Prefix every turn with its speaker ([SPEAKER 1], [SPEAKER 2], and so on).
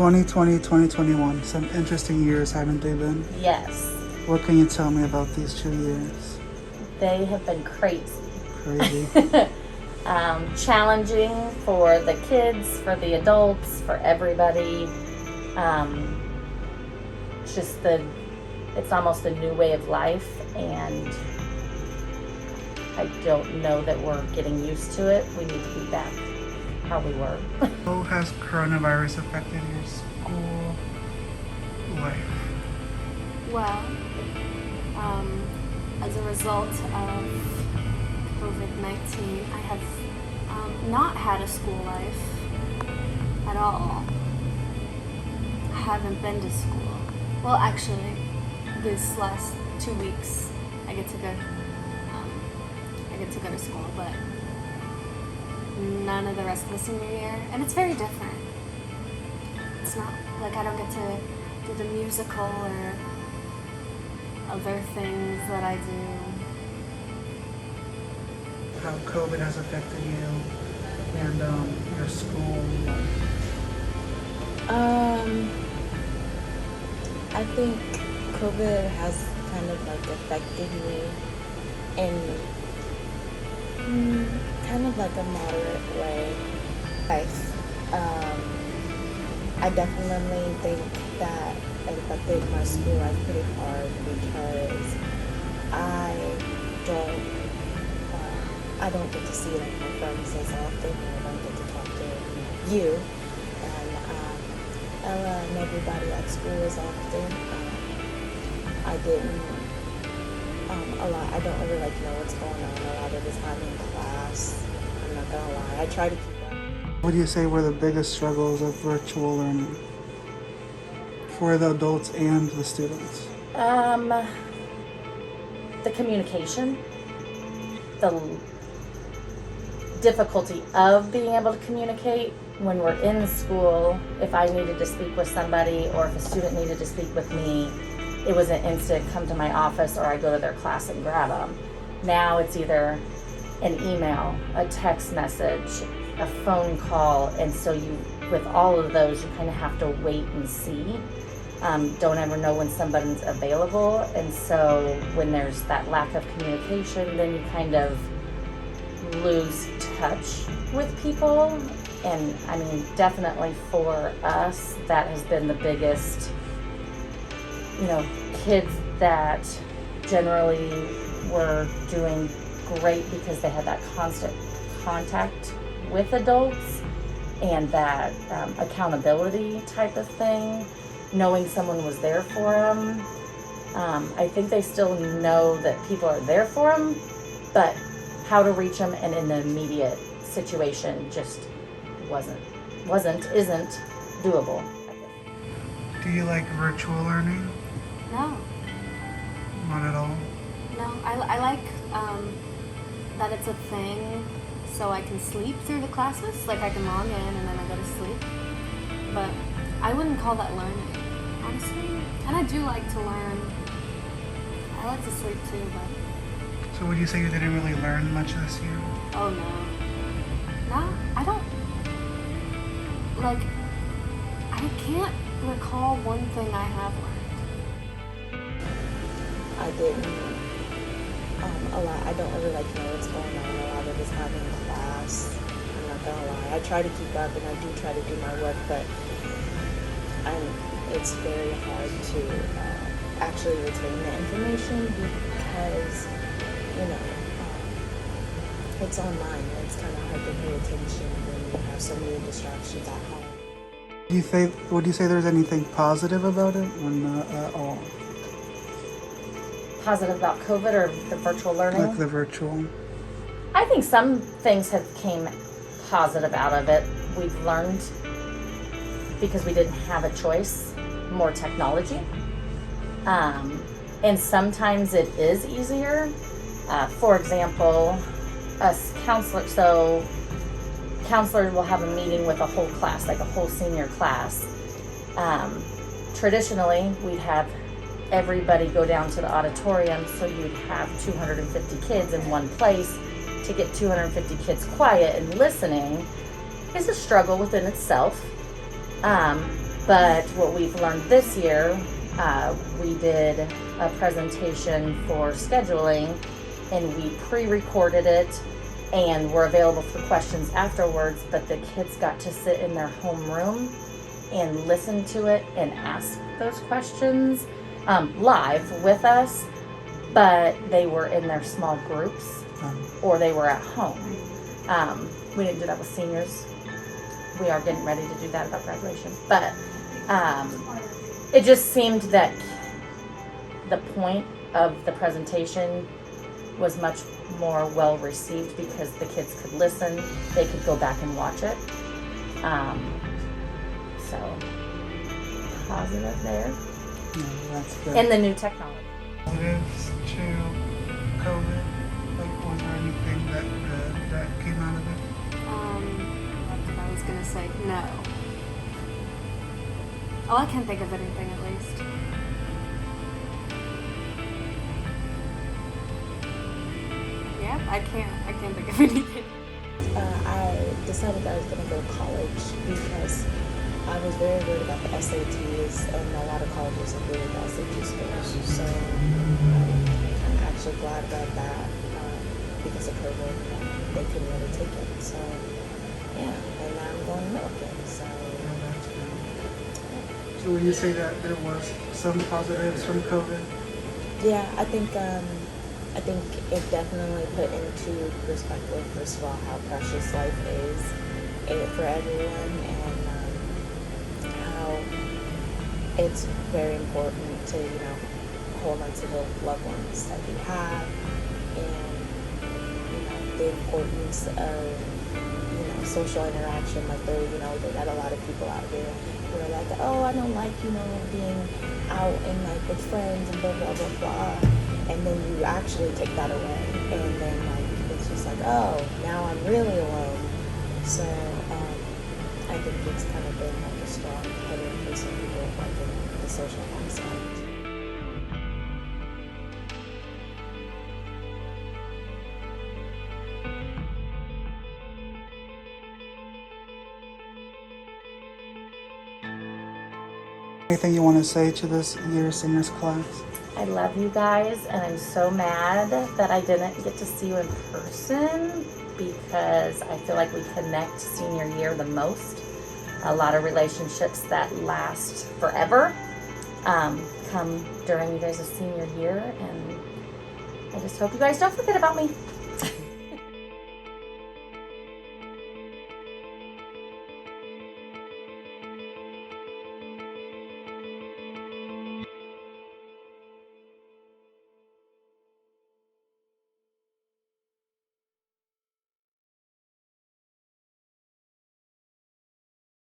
[SPEAKER 1] 2020, 2021, some interesting years, haven't they been?
[SPEAKER 2] Yes.
[SPEAKER 1] What can you tell me about these 2 years?
[SPEAKER 2] They have been crazy.
[SPEAKER 1] Crazy.
[SPEAKER 2] Challenging for the kids, for the adults, for everybody. It's almost a new way of life, and I don't know that we're getting used to it. We need to be back how we were.
[SPEAKER 1] How has coronavirus affected your school life?
[SPEAKER 3] Well, as a result of COVID-19, I have not had a school life at all. I haven't been to school. Well, actually, this last 2 weeks, I get to go to school, but none of the rest of the senior year, and it's very different. It's not like I don't get to do the musical or other things that I do.
[SPEAKER 1] How COVID has affected you and your school life?
[SPEAKER 4] I think COVID has kind of like affected me in kind of like a moderate way. I definitely think that it affected my school life pretty hard because I don't get to see like my friends as often, and I don't get to talk to you and Ella and everybody at school as often. I don't really like know what's going on a lot of the time in class. I'm not gonna lie. I try to keep up.
[SPEAKER 1] What do you say were the biggest struggles of virtual learning for the adults and the students?
[SPEAKER 2] The communication, the difficulty of being able to communicate when we're in school. If I needed to speak with somebody or if a student needed to speak with me, it was an instant come to my office or I go to their class and grab them. Now it's either an email, a text message, a phone call, and so with all of those, you kind of have to wait and see. Don't ever know when somebody's available, and so when there's that lack of communication, then you kind of lose touch with people. And I mean, definitely for us, that has been the biggest. Kids that generally were doing great because they had that constant contact with adults and that accountability type of thing, knowing someone was there for them. I think they still know that people are there for them, but how to reach them and in the immediate situation just isn't doable.
[SPEAKER 1] Do you like virtual learning?
[SPEAKER 3] No.
[SPEAKER 1] Not at all?
[SPEAKER 3] No, I like that it's a thing so I can sleep through the classes. Like I can log in and then I go to sleep. But I wouldn't call that learning, honestly. And I do like to learn. I like to sleep too, but...
[SPEAKER 1] So would you say you didn't really learn much this year?
[SPEAKER 3] Oh no. No, I don't... I can't recall one thing I have learned.
[SPEAKER 4] I didn't I don't really know what's going on a lot of the time in class. I'm not gonna lie. I try to keep up and I do try to do my work, but it's very hard to actually retain the information because it's online. It's kind of hard to pay attention when you have so many distractions at home.
[SPEAKER 1] Would you say there's anything positive about it or not at all?
[SPEAKER 2] Positive about COVID or the virtual learning?
[SPEAKER 1] Like the virtual.
[SPEAKER 2] I think some things have came positive out of it. We've learned, because we didn't have a choice, more technology. And sometimes it is easier. For example, counselors will have a meeting with a whole class, like a whole senior class. Traditionally, we'd have everybody go down to the auditorium, so you'd have 250 kids in one place. To get 250 kids quiet and listening is a struggle within itself. But what we've learned this year, we did a presentation for scheduling, and we pre-recorded it, and were available for questions afterwards, but the kids got to sit in their homeroom and listen to it and ask those questions live with us, but they were in their small groups or they were at home. We didn't do that with seniors. We are getting ready to do that about graduation, but it just seemed that the point of the presentation was much more well received because the kids could listen, they could go back and watch it. So positive there.
[SPEAKER 1] Yeah, that's good.
[SPEAKER 2] And the new technology.
[SPEAKER 1] Positives to COVID? Like, was there anything that came out of it?
[SPEAKER 3] I was gonna say no. Oh, I can't think of anything at least. Yeah, I can't think of anything.
[SPEAKER 4] I decided that I was going to go to college because I was very worried about the SATs, and a lot of colleges are doing the SAT scores. So I'm actually glad about that because of COVID. They couldn't really take it. So yeah, and now I'm going to Milliken. So.
[SPEAKER 1] So would you say that there was some positives from COVID?
[SPEAKER 4] Yeah, I think it definitely put into perspective, first of all, how precious life is for everyone, and how it's very important to, hold on to the loved ones that you have, and, the importance of, social interaction. Like, they got a lot of people out here who are like, oh, I don't like, being out and like with friends and blah, blah, blah, blah. And then you actually take that away, and then like it's just like, oh, now I'm really alone. So I think it's kind of been like a strong heading for some people, like in the social aspect.
[SPEAKER 1] Anything you want to say to this year's seniors class?
[SPEAKER 2] I love you guys, and I'm so mad that I didn't get to see you in person because I feel like we connect senior year the most. A lot of relationships that last forever come during you guys' senior year, and I just hope you guys don't forget about me.